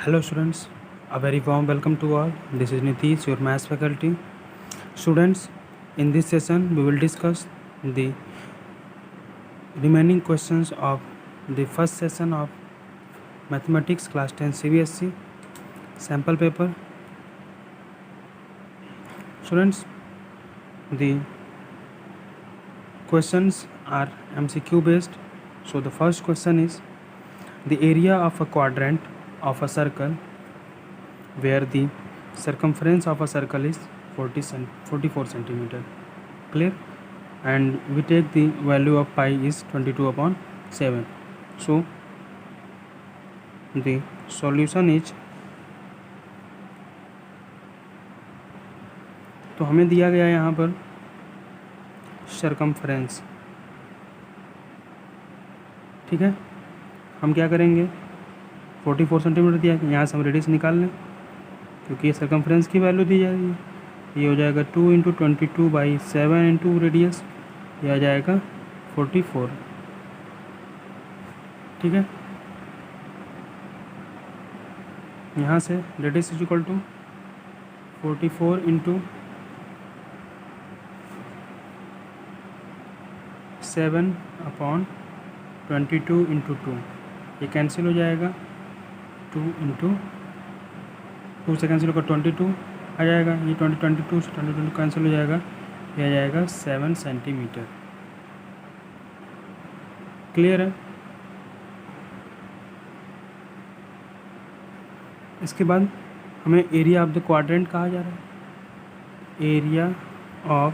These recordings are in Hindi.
Hello students, a very warm welcome to all. This is Nitish, your maths faculty. Students, in this session we will discuss the remaining questions of the first session of Mathematics class 10 CBSE sample paper. Students, the questions are MCQ based. So the first question is the area of a quadrant of a circle where the circumference of a circle is 44 centimeter. Clear? And we take the value of pi is 22/7. So the solution is, तो हमें दिया गया है यहाँ पर सर्कमफ्रेंस, ठीक है। हम क्या करेंगे, 44 सेंटीमीटर दिया है, यहाँ से हम रेडियस निकाल लें क्योंकि ये सर्कमफ्रेंस की वैल्यू दी जा रही है। ये हो जाएगा 2 × 22/7 इंटू रेडियस, ये आ जाएगा 44, ठीक है। यहाँ से रेडियस इज इक्वल टू 44 × 7/22 × 2, ये कैंसिल हो जाएगा। 2 × 2 से कैंसिल होकर 22 आ जाएगा, ये 22 से 22 कैंसिल हो जाएगा, ये आ जाएगा 7 सेंटीमीटर। क्लियर है? इसके बाद हमें एरिया ऑफ द क्वाड्रेंट कहा जा रहा है। Area of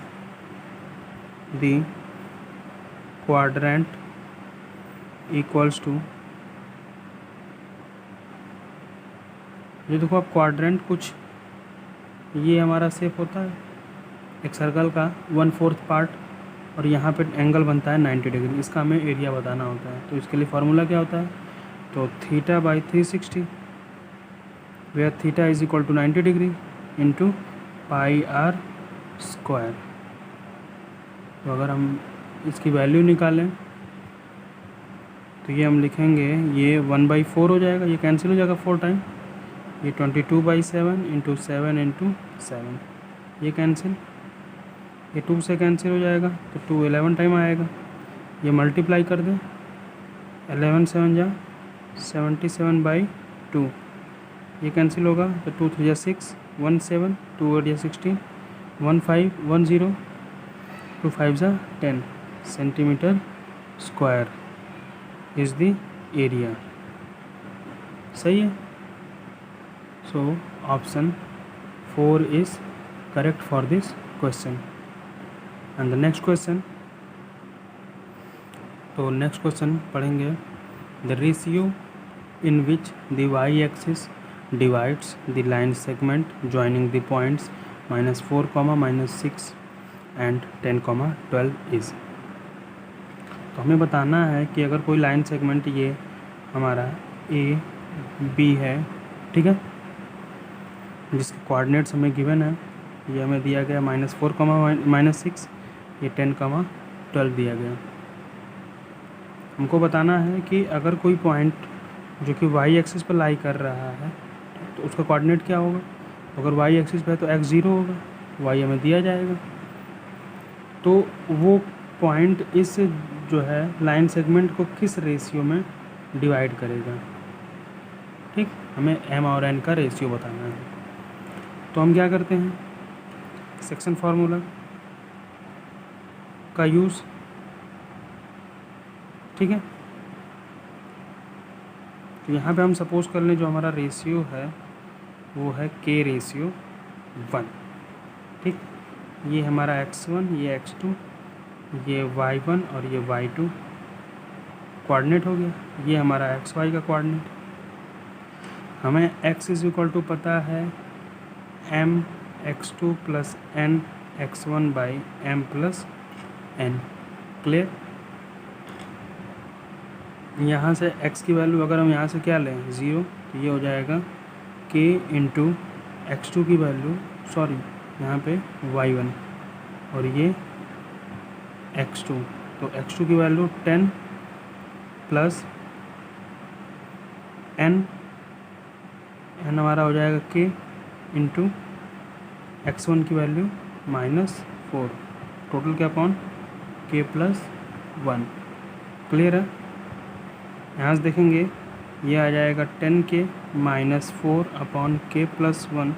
the quadrant equals to, ये देखो आप क्वाड्रेंट कुछ ये हमारा शेप होता है एक सर्कल का 1/4 पार्ट, और यहाँ पे एंगल बनता है 90 डिग्री, इसका हमें एरिया बताना होता है। तो इसके लिए फार्मूला क्या होता है, तो θ/360 where θ is equal to 90 degree into πr²। तो अगर हम इसकी वैल्यू निकालें तो ये हम लिखेंगे, ये 1/4 हो जाएगा, ये कैंसिल हो जाएगा 4 टाइम, ये 22/7 इंटू 7 × 7, ये कैंसिल, ये 2 से कैंसिल हो जाएगा, तो 2 11 टाइम आएगा, ये मल्टीप्लाई कर दें, 11 7 जा 77/2, ये कैंसिल होगा, तो 2 3 6 1 7 2 8 16 1 5 1 0 2 5 10 centimetre square is the area. सही है? So option 4 is correct for this question. And the next question, तो नेक्स्ट क्वेश्चन पढ़ेंगे, the ratio in which the y axis divides the line segment joining the points -4, -6 and 10, 12 is। तो हमें बताना है कि अगर कोई लाइन सेगमेंट ये हमारा ए बी है, ठीक है, जिसके कोऑर्डिनेट्स हमें गिवन है, ये हमें दिया गया -4, -6, ये 10, 12 दिया गया। हमको बताना है कि अगर कोई पॉइंट जो कि वाई एक्सिस पर लाई कर रहा है तो उसका कोऑर्डिनेट क्या होगा। अगर वाई एक्सिस पे है तो x 0 होगा, y हमें दिया जाएगा, तो वो पॉइंट इस जो है लाइन सेगमेंट को किस रेशियो में डिवाइड करेगा, ठीक। हमें m और n का रेशियो बताना है। तो हम क्या करते हैं, सेक्शन फार्मूला का यूज़, ठीक है। तो यहाँ पे हम सपोज कर लें जो हमारा रेशियो है वो है k/1, ठीक। ये हमारा x1, ये x2, ये y1 और ये y2 कोऑर्डिनेट हो गया। ये हमारा xy का कोऑर्डिनेट। हमें x इज इक्वल टू पता है mx2 + nx1/m+n। क्लियर? यहाँ से x की वैल्यू अगर हम यहाँ से क्या लें 0, तो ये हो जाएगा k × x2 की वैल्यू, सॉरी यहाँ पे y1 और ये x2, तो x2 की वैल्यू 10 + n एन हमारा हो जाएगा के इंटू x1 की वैल्यू -4, टोटल क्या अपॉन के प्लस 1। क्लियर है। यहाँ से देखेंगे ये आ जाएगा 10k -4 अपॉन के प्लस 1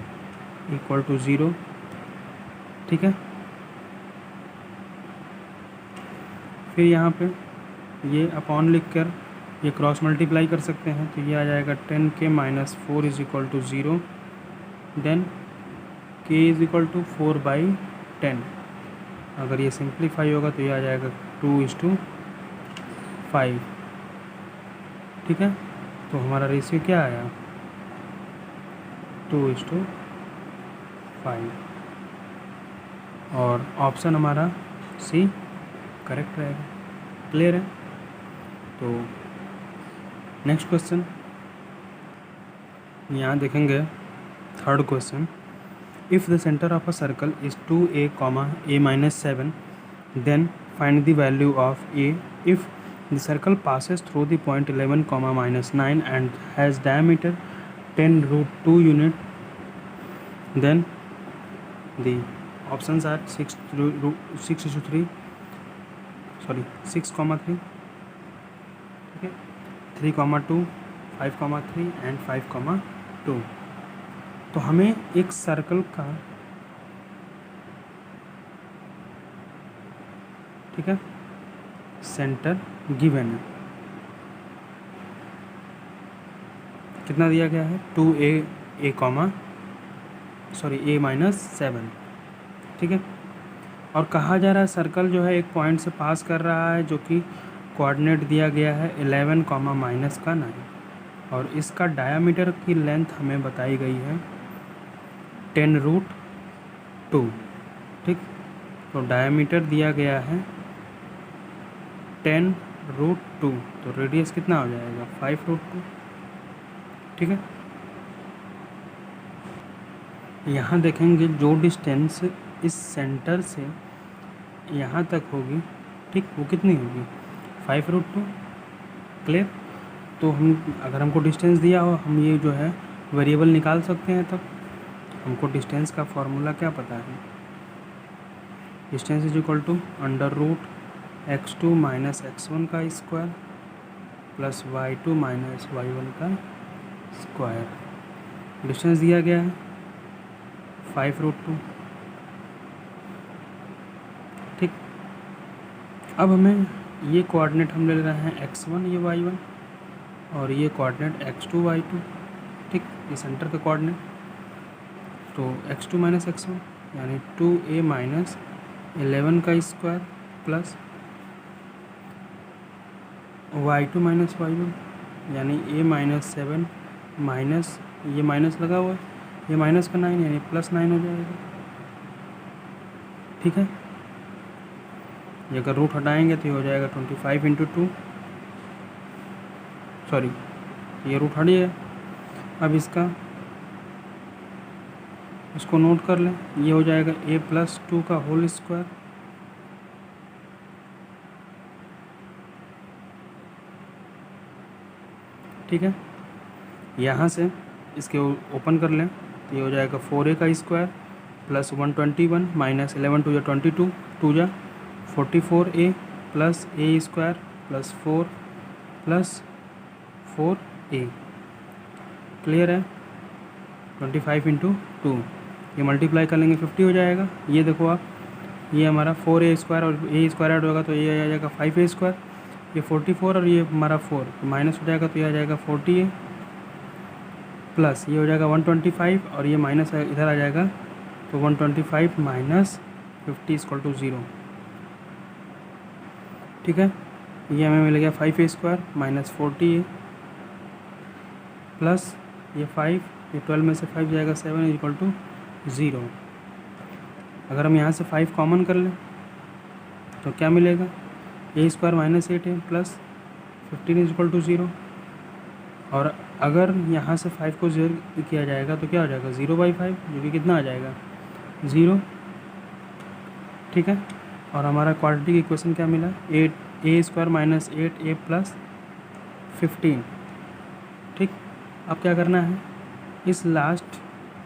इक्वल टू 0। ठीक है। फिर यहाँ पे ये अपॉन लिख कर ये क्रॉस मल्टीप्लाई कर सकते हैं, तो ये आ जाएगा 10k -4 is equal to 0, then k is equal to 4/10। अगर ये सिंप्लीफाई होगा तो ये आ जाएगा 2:5। ठीक है। तो हमारा रेशियो क्या आया 2:5, और ऑप्शन हमारा सी करेक्ट रहेगा। क्लियर है। तो नेक्स्ट क्वेश्चन यहाँ देखेंगे, third question, if the centre of a circle is 2a, a-7, then find the value of a if the circle passes through the point 11, -9 and has diameter 10√2 unit. Then the options are 6:3, sorry 6,3, okay, 3,2, 5,3 and 5,2। तो हमें एक सर्कल का, ठीक है, सेंटर गिवन है। कितना दिया गया है 2a, a-7। ठीक है। और कहा जा रहा है सर्कल जो है एक पॉइंट से पास कर रहा है जो कि कोऑर्डिनेट दिया गया है 11, -9, और इसका डायामीटर की लेंथ हमें बताई गई है 10√2। ठीक। तो डायामीटर दिया गया है 10√2, तो रेडियस कितना हो जाएगा 5√2। ठीक है। यहाँ देखेंगे जो डिस्टेंस इस सेंटर से यहाँ तक होगी, ठीक, वो कितनी होगी 5√2। क्लियर। तो हम, अगर हमको डिस्टेंस दिया हो, हम ये जो है वेरिएबल निकाल सकते हैं। तब हमको डिस्टेंस का फॉर्मूला क्या पता है, distance is equal to √x2 - x1 का स्क्वायर प्लस y2 - y1 का स्क्वायर। डिस्टेंस दिया गया है 5√2। ठीक। अब हमें ये कोऑर्डिनेट हम ले रहे हैं x1, ये y1, और ये कोऑर्डिनेट x2, y2। ठीक। ये सेंटर का कोऑर्डिनेट, तो x2 - x1 यानी 2a - 11 का स्क्वायर प्लस y2 - y1 यानी a -7 माइनस, ये माइनस लगा हुआ है, ये माइनस का 9 यानी +9 हो जाएगा। ठीक है। ये अगर रूट हटाएंगे तो ये हो जाएगा 25 × 2, सॉरी ये रूट हट गया। अब इसको नोट कर लें, ये हो जाएगा a+2 का होल स्क्वायर ठीक है। यहाँ से इसके ओपन कर लें तो ये हो जाएगा 4a का square plus 121 minus 11 2 22 2 44a plus a square plus 4 plus 4a। Clear है। 25 × 2, ये मल्टीप्लाई कर लेंगे 50 हो जाएगा। ये देखो आप, ये हमारा 4a स्क्वायर और a स्क्वायर ऐड होगा तो ये आ जाएगा 5a स्क्वायर, ये 44 और ये हमारा 4 तो माइनस हो जाएगा तो ये आ जाएगा 40a प्लस ये हो जाएगा 125 और ये माइनस इधर आ जाएगा तो 125 माइनस 50 = 0। ठीक है। ये हमें मिल गया 5a square minus 40a plus ये 5, ये 12 में से 5 जाएगा 7 = 0। अगर हम यहाँ से 5 कॉमन कर लें तो क्या मिलेगा, a square minus 8a plus 15 = 0। और अगर यहाँ से 5 को 0 किया जाएगा तो क्या हो जाएगा 0/5, जो कि कितना आ जाएगा 0। ठीक है। और हमारा क्वाड्रेटिक इक्वेशन क्या मिला, a square minus 8a plus 15। ठीक। अब क्या करना है, इस लास्ट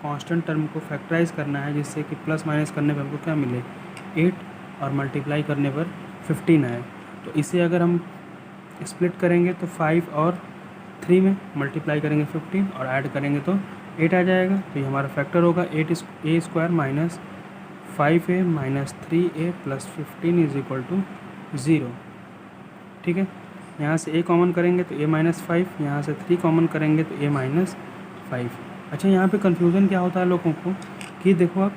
कांस्टेंट टर्म को फैक्टराइज करना है, जिससे कि प्लस माइनस करने पर हमको क्या मिले 8 और मल्टीप्लाई करने पर 15 आए। तो इसे अगर हम स्प्लिट करेंगे तो 5 और 3 में मल्टीप्लाई करेंगे 15 और ऐड करेंगे तो 8 आ जाएगा। तो ये हमारा फैक्टर होगा 8a² minus 5a minus 3a plus 15 is equal to 0। ठीक है, यहाँ से a कॉमन करेंगे तो a माइनस 5, यहाँ से 3 कॉमन करेंगे तो a माइनस 5। अच्छा, यहाँ पे कन्फ्यूज़न क्या होता है लोगों को कि देखो आप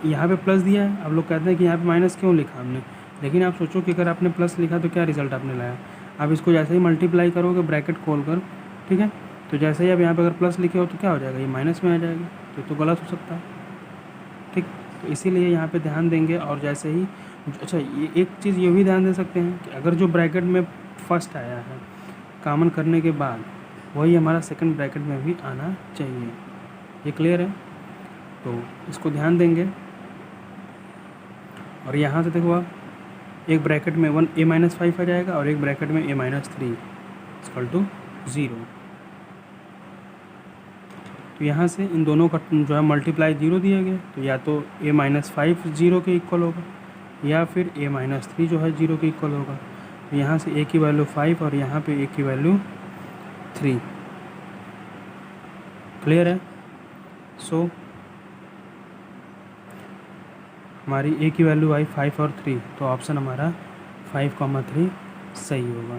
यहाँ पे प्लस दिया है, अब लोग कहते हैं कि यहाँ पे माइनस क्यों लिखा हमने, लेकिन आप सोचो कि अगर आपने प्लस लिखा तो क्या रिजल्ट आपने लाया। आप इसको जैसे ही मल्टीप्लाई करोगे ब्रैकेट खोल कर, ठीक है, तो जैसे ही आप यहाँ पे अगर प्लस लिखे हो तो क्या हो जाएगा, ये माइनस में आ जाएगा, तो गलत हो सकता है। ठीक, तो इसीलिए यहाँ पे ध्यान देंगे। और जैसे ही अच्छा, ये एक चीज़ ये भी ध्यान दे सकते हैं कि अगर जो ब्रैकेट में फर्स्ट आया है कॉमन करने के बाद, वही हमारा सेकंड ब्रैकेट में भी आना चाहिए। ये क्लियर है, तो इसको ध्यान देंगे। और यहाँ से देखो आप एक ब्रैकेट में 1a माइनस 5 आ जाएगा और एक ब्रैकेट में a माइनस 3 इक्वल टू 0। तो यहाँ से इन दोनों का जो है मल्टीप्लाई 0 दिया गया, तो या तो a माइनस 5 0 के इक्वल होगा या फिर a माइनस 3 जो है 0 के इक्वल होगा। तो यहाँ से a की वैल्यू 5 और यहाँ पे a की वैल्यू 3। क्लियर है। सो हमारी a की वैल्यू आई 5 और 3, तो ऑप्शन हमारा 5,3 सही होगा।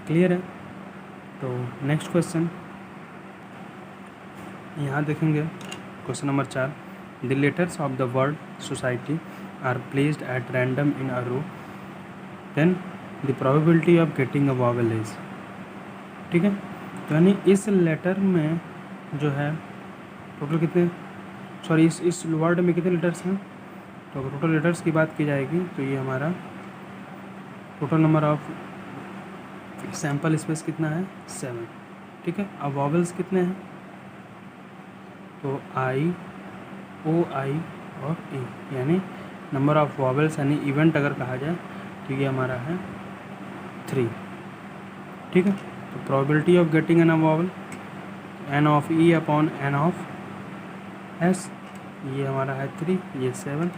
क्लियर है। तो नेक्स्ट क्वेश्चन यहाँ देखेंगे, question number 4। The letters of the word society are placed at random in a row, then the probability of getting a vowel is. ठीक है, तो यानी इस लेटर में जो है टोटल कितने, सॉरी इस वर्ड में कितने लेटर्स हैं, तो अगर टोटल लेटर्स की बात की जाएगी तो ये हमारा total number of sample space कितना है 7। ठीक है, अब वॉवेल्स कितने हैं, तो I, O, I और E, यानी नंबर ऑफ वॉवेल्स यानी इवेंट अगर कहा जाए तो ये हमारा है 3। ठीक है, तो probability of getting an vowel n of E upon n of S, ये हमारा है 3, ये 7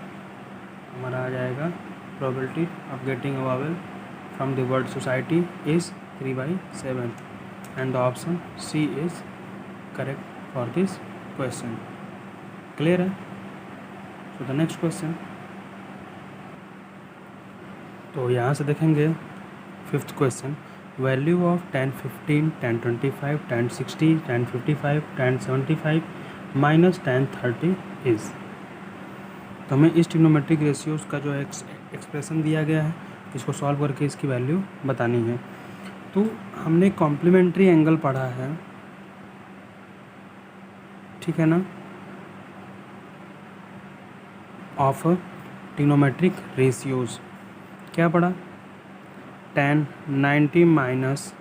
हमारा आ जाएगा। Probability of getting a vowel from the word society is 3/7 and the option C is correct for this question. Clear है। सो द नेक्स्ट क्वेश्चन, तो यहाँ से देखेंगे 5th question. Value of 10, 15, 10, 25, 10, 60, 10, 55, 10, 75 minus 10, 30 is. तो हमें इस ट्रिग्नोमेट्रिक रेशियोज़ का जो एक्सप्रेशन दिया गया है, इसको सॉल्व करके इसकी वैल्यू बतानी है। तो हमने कॉम्प्लीमेंट्री एंगल पढ़ा है, ठीक है ना, ऑफ ट्रिग्नोमेट्रिक रेशियोज़। क्या पढ़ा, tan 90 minus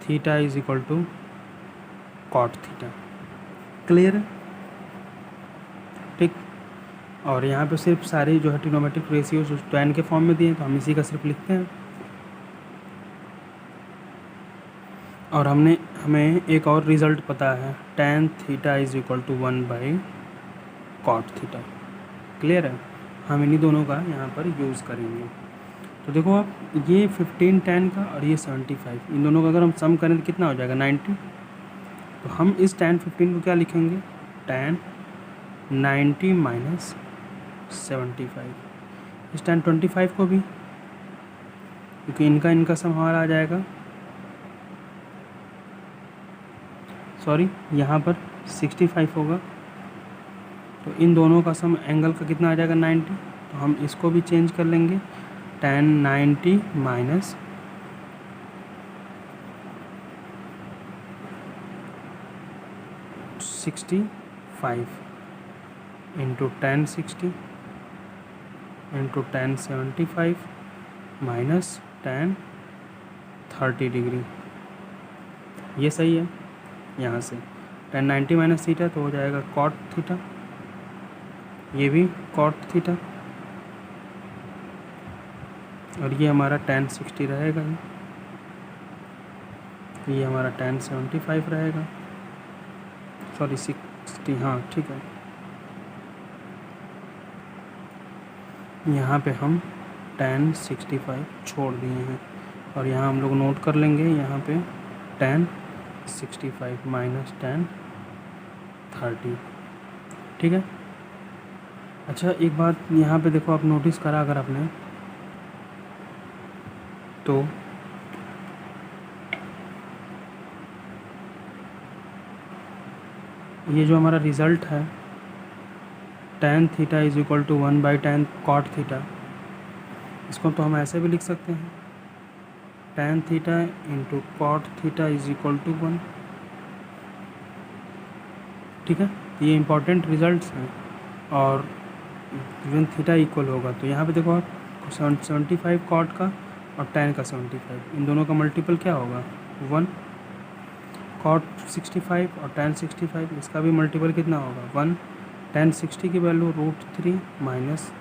theta is equal to cot theta. Clear है। ठीक, और यहाँ पे सिर्फ सारे जो है ट्रिग्नोमेट्रिक रेशियोज tan के फॉर्म में दिए हैं, तो हम इसी का सिर्फ लिखते हैं। और हमें एक और रिज़ल्ट पता है, tan theta is equal to 1/cot theta. Clear है, हम इन्हीं दोनों का यहाँ पर यूज़ करेंगे। तो देखो आप, ये 15 tan का और ये 75, इन दोनों का अगर हम सम करें तो कितना हो जाएगा 90। तो हम इस tan 15 को क्या लिखेंगे, tan 90 माइनस 75। इस tan 25 को भी, क्योंकि इनका सम हमारा आ जाएगा, सॉरी यहाँ पर 65 होगा, तो इन दोनों का सम एंगल का कितना आ जाएगा 90। तो हम इसको भी चेंज कर लेंगे, tan 90 minus 65 into tan 60 into tan 75 minus tan 30 degree. ये सही है। यहाँ से tan 90 माइनस थीटा तो हो जाएगा cot थीटा, ये भी cot थीटा, और ये हमारा tan 60 रहेगा, ये हमारा tan 75 रहेगा। सॉरी 60, हाँ ठीक है। यहाँ पे हम tan 65 छोड़ दिए हैं और यहाँ हम लोग नोट कर लेंगे यहाँ पे tan 65 माइनस tan 30, ठीक है। अच्छा एक बात यहाँ पे देखो, आप नोटिस करा अगर आपने तो ये जो हमारा रिज़ल्ट है tan theta is equal to 1/tan cot theta, इसको तो हम ऐसे भी लिख सकते हैं tan theta into cot theta is equal to 1, ठीक है। ये इंपॉर्टेंट रिजल्ट्स हैं। और when थीटा इक्वल होगा तो यहाँ पे देखो आप 75 कॉट का और tan का 75, इन दोनों का मल्टीपल क्या होगा 1, कॉट 65 और tan 65 इसका भी मल्टीपल कितना होगा 1, tan 60 की वैल्यू √3 माइनस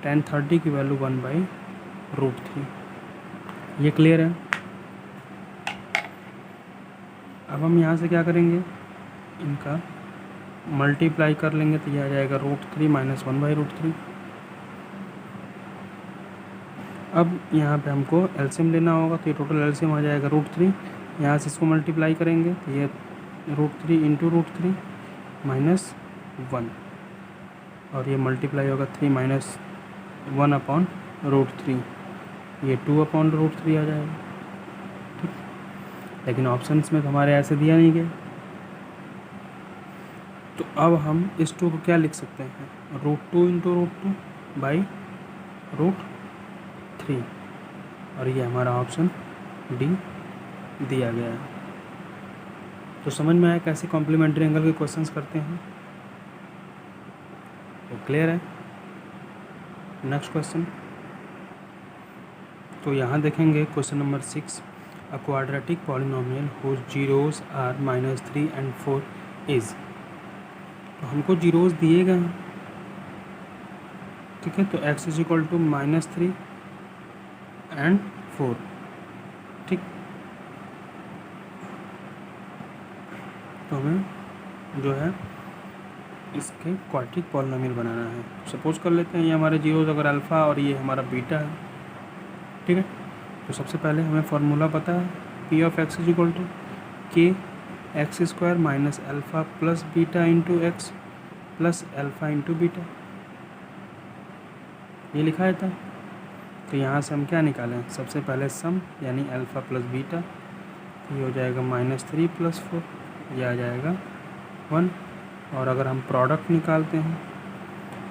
tan 30 की वैल्यू 1/√3। ये क्लियर है। अब हम यहाँ से क्या करेंगे, इनका मल्टीप्लाई कर लेंगे तो यह आ जाएगा √3 माइनस 1/√3। अब यहाँ पे हमको एलसीएम लेना होगा तो ये टोटल एलसीएम आ जाएगा √3, यहाँ से इसको मल्टीप्लाई करेंगे तो ये √3 इंटू √3 माइनस 1 और ये मल्टीप्लाई होगा 3 माइनस 1/√3, ये 2/√3 आ जाएगा, ठीक। लेकिन ऑप्शंस में तो हमारे ऐसे दिया नहीं गया, तो अब हम इस 2 को क्या लिख सकते हैं √2 इंटू √2 बाई √3 और ये हमारा ऑप्शन डी दिया गया है। तो समझ में आया कैसे कॉम्प्लीमेंट्री एंगल के क्वेश्चंस करते हैं, तो क्लियर है। नेक्स्ट क्वेश्चन, तो यहाँ देखेंगे question number 6, a quadratic polynomial whose zeros are -3 and 4 is. तो हमको जीरोस दिए गए हैं, ठीक है। तो x is equal to -3 and 4, ठीक। तो हमें जो है इसके क्वाड्रेटिक पॉलिनोमियल बनाना है। सपोज कर लेते हैं ये हमारे जीरोस अगर अल्फ़ा और ये हमारा बीटा है, ठीक है। तो सबसे पहले हमें फार्मूला पता है p of x is equal to k(x² minus alpha plus beta into x plus alpha into beta, ये लिखा है था। तो यहाँ से हम क्या निकालें, सबसे पहले सम यानी अल्फ़ा प्लस बीटा, ये हो जाएगा -3 + 4, ये आ जाएगा 1। और अगर हम प्रोडक्ट निकालते हैं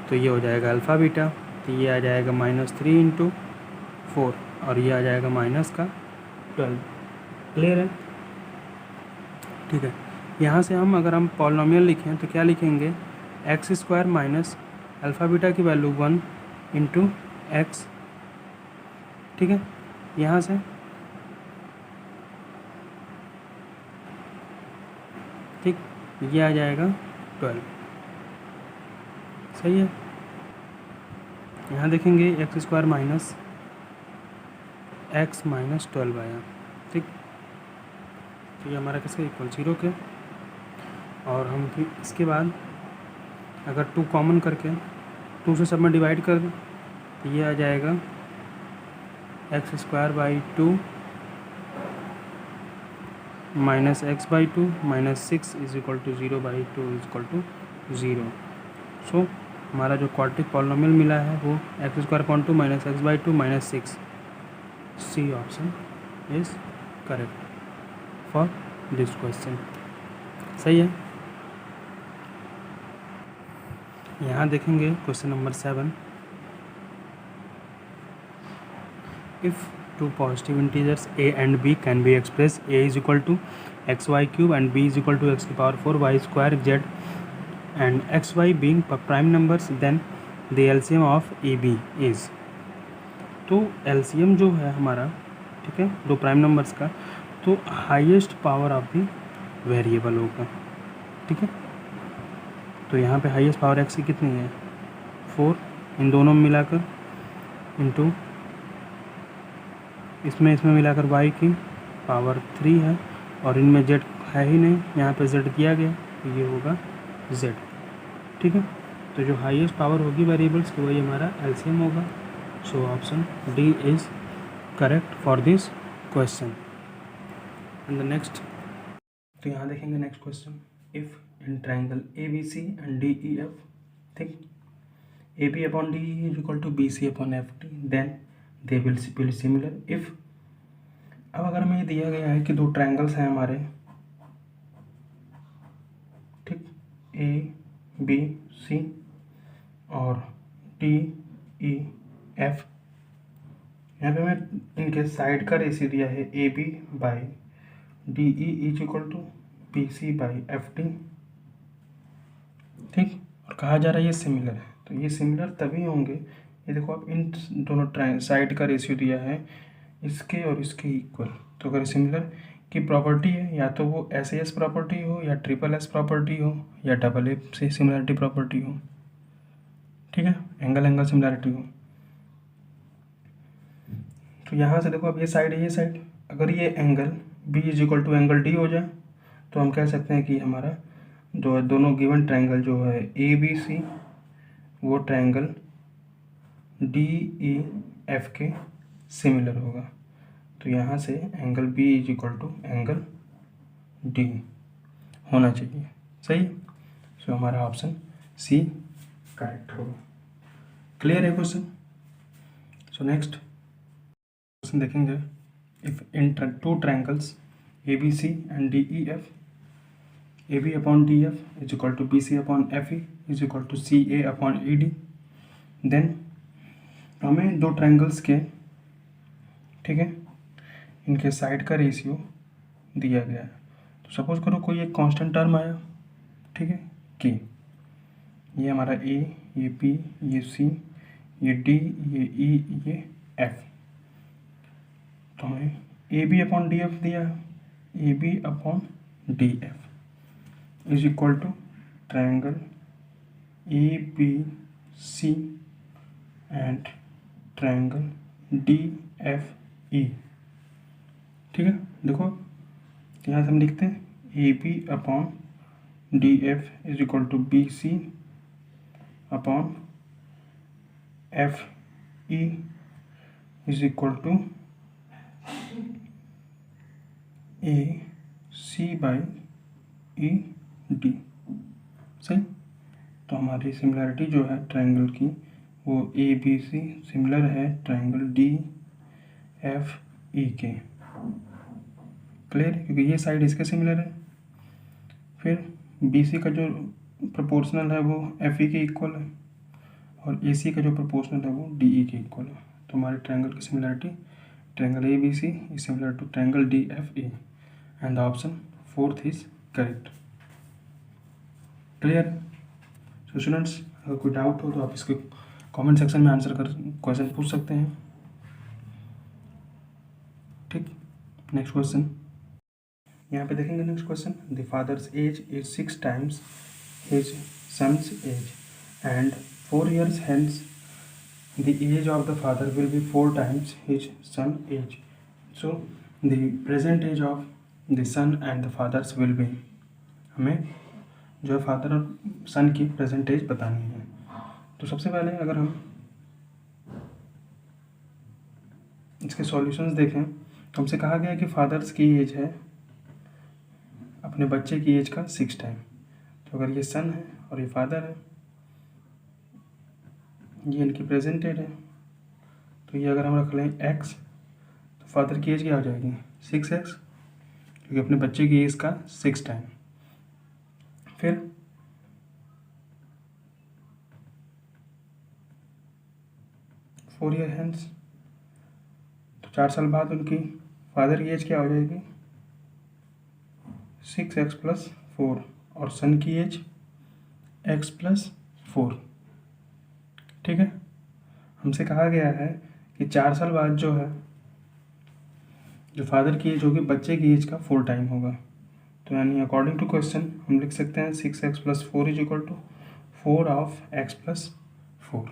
तो ये हो जाएगा अल्फ़ा बीटा, तो ये आ जाएगा -3 इंटू 4 और ये आ जाएगा -12। क्लियर है, ठीक है। यहाँ से हम अगर हम पॉलिनोमियल लिखें तो क्या लिखेंगे, x² माइनस अल्फ़ा बीटा की वैल्यू 1 इंटू एक्स, ठीक है। यहाँ से ठीक ये आ जाएगा 12, सही है। यहाँ देखेंगे x² माइनस x माइनस 12 आया, ठीक। तो ये हमारा किसके इक्वल 0 के। और हम फिर इसके बाद अगर 2 कॉमन करके 2 से सब में डिवाइड कर दें तो ये आ जाएगा x²/2 minus x/2 minus 6 is equal to 0/2 is equal to 0। So हमारा जो क्वाड्रेटिक पॉलिनोमियल मिला है वो x² minus x/2 minus 6, C option is correct for this question, सही है। यहाँ देखेंगे question number 7, if 2 positive integers a and b can be expressed, a is equal to xy³ and b is equal to x⁴ y² z and xy being prime numbers, then the LCM of AB is। तो LCM जो है हमारा, ठीक है, 2 प्राइम नंबर्स का, तो highest power of the variable होगा, ठीक है। तो यहाँ पे हाईएस्ट पावर x की कितनी है 4, इन दोनों में मिलाकर इंटू इसमें मिलाकर y की पावर 3 है और इनमें z है ही नहीं, यहाँ पे z दिया गया तो ये होगा z, ठीक है। तो जो हाईएस्ट पावर होगी वेरिएबल्स की वही हमारा एलसीएम होगा। So option D is correct for this question. And the next, तो यहाँ देखेंगे next question, if in triangle A B C and D E F, ठीक, A B upon D is equal to B C upon F T, then they will be similar if. अब अगर हमें ये दिया गया है कि दो ट्राइंगल्स हैं हमारे, ठीक, ए बी सी और डी ई एफ, यहाँ पे हमें इनके साइड का रेशियो दिया है A B by D E is equal to B C by F T, ठीक, और कहा जा रहा है ये सिमिलर है। तो ये सिमिलर तभी होंगे, ये देखो आप इन दोनों साइड का रेशियो दिया है इसके और इसके इक्वल। तो अगर सिमिलर की प्रॉपर्टी है, या तो वो एस एस प्रॉपर्टी हो, या ट्रिपल एस प्रॉपर्टी हो, या डबल ए से सिमिलरिटी प्रॉपर्टी हो, ठीक है, एंगल एंगल सिमिलरिटी हो। तो यहाँ से देखो अब ये साइड है, ये साइड, अगर ये angle B is equal to angle D हो जाए तो हम कह सकते हैं कि हमारा दोनों गिवन ट्रायंगल जो है ए बी सी, वो ट्रायंगल डी ई एफ के सिमिलर होगा। तो यहाँ से angle B is equal to angle D होना चाहिए, सही। सो हमारा ऑप्शन सी करेक्ट होगा। क्लियर है क्वेश्चन। सो नेक्स्ट क्वेश्चन देखेंगे, if in two triangles A B C and D E F, A B upon D F is equal to B C upon F E is equal to C A upon E D, then हमें दो ट्रायंगल्स के, ठीक है, इनके साइड का रेशियो दिया गया है। तो सपोज करो कोई एक कांस्टेंट टर्म आया, ठीक है, के, ये हमारा ए, ये पी, ये सी, ये डी, ये ई, ये एफ। तो हमें A B upon D F दिया है, A B upon D F is equal to triangle A B C and triangle D F E, ठीक है। देखो यहाँ से हम लिखते हैं A B upon D F is equal to B C upon F E is equal to A C by E D, सही। तो हमारी सिमिलरिटी जो है ट्रायंगल की वो ए बी सी सिमिलर है ट्रायंगल डी एफ ई के, क्लियर, क्योंकि ये साइड इसके सिमिलर है। फिर बी सी का जो प्रोपोर्शनल है वो एफ ई के इक्वल है, और ए सी का जो प्रोपोर्शनल है वो डी ई के इक्वल है। तो हमारे ट्रायंगल की similarity triangle A B C is similar to triangle D F E, and the option fourth is correct. Clear. So students, अगर कोई डाउट हो तो आप इसके कमेंट सेक्शन में आंसर कर क्वेश्चन पूछ सकते हैं, ठीक। नेक्स्ट क्वेश्चन यहाँ पे देखेंगे। Next question, the father's age is 6 times his son's age and 4 years hence the age of the father will be 4 times his son age. So the present age of the son and the fathers will be, हमें जो है फादर और सन की प्रेजेंट एज बतानी है। तो सबसे पहले अगर हम इसके सॉल्यूशंस देखें तो हमसे कहा गया है कि फादर्स की एज है अपने बच्चे की एज का 6 टाइम। तो अगर ये सन है और ये फादर है, ये इनकी प्रेजेंट एज है, तो ये अगर हम रख लें x, तो फादर की एज क्या हो जाएगी 6x, क्योंकि अपने बच्चे की एज का 6 टाइम। फिर फोर ईयर हैंस, तो 4 साल बाद उनकी फादर की एज क्या हो जाएगी 6x + 4, और सन की एज x + 4, ठीक है। हमसे कहा गया है कि 4 साल बाद जो है जो फादर की एज होगी बच्चे की एज का 4 टाइम होगा। तो यानी अकॉर्डिंग टू क्वेश्चन हम लिख सकते हैं 6x + 4 is equal to 4 of x + 4।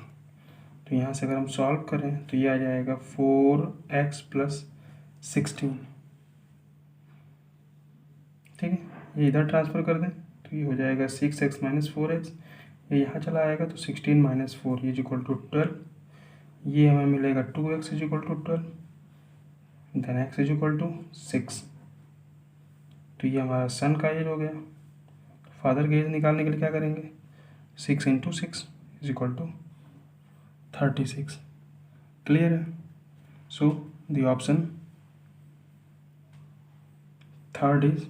तो यहाँ से अगर हम सॉल्व करें तो ये आ जाएगा 4x + 16, ठीक है। ये इधर ट्रांसफ़र कर दें तो ये हो जाएगा 6x माइनस 4x, ये यहाँ चला आएगा तो 16 माइनस 4 इज इक्वल टू 12। ये हमें मिलेगा 2x is equal to 12, then x is equal to 6। तो ये हमारा सन का एज हो गया। फादर का एज निकालने के लिए क्या करेंगे, 6 into 6 is equal to 36। Clear है? So the option third is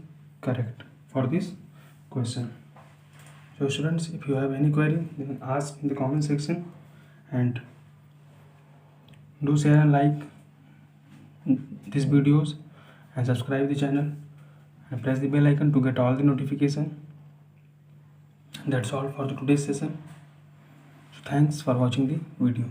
correct for this question. So students, if you have any query, then ask in the comment section, and do share and like these videos and subscribe the channel and press the bell icon to get all the notification. That's all for the today's session. So thanks for watching the video.